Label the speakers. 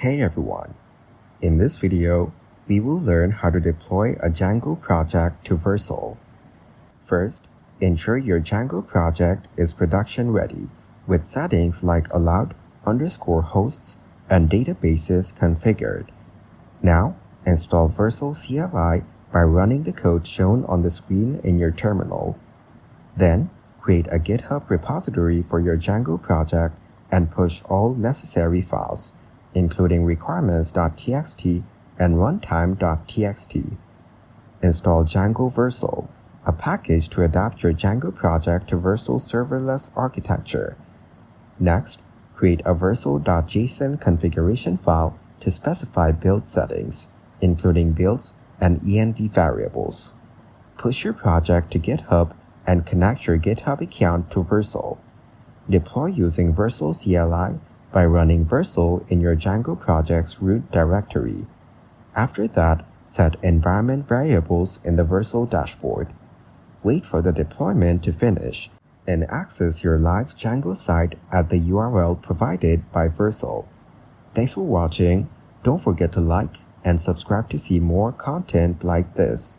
Speaker 1: Hey everyone! In this video, we will learn how to deploy a Django project to Vercel. First, ensure your Django project is production ready with settings like allowed _hosts and databases configured. Now, install Vercel CLI by running the code shown on the screen in your terminal. Then, create a GitHub repository for your Django project and push all necessary files, including requirements.txt and runtime.txt. Install Django Vercel, a package to adapt your Django project to Vercel's serverless architecture. Next, create a vercel.json configuration file to specify build settings, including builds and env variables. Push your project to GitHub and connect your GitHub account to Vercel. Deploy using Vercel CLI by running Vercel in your Django project's root directory. After that, set environment variables in the Vercel dashboard. Wait for the deployment to finish and access your live Django site at the URL provided by Vercel. Thanks for watching. Don't forget to like and subscribe to see more content like this.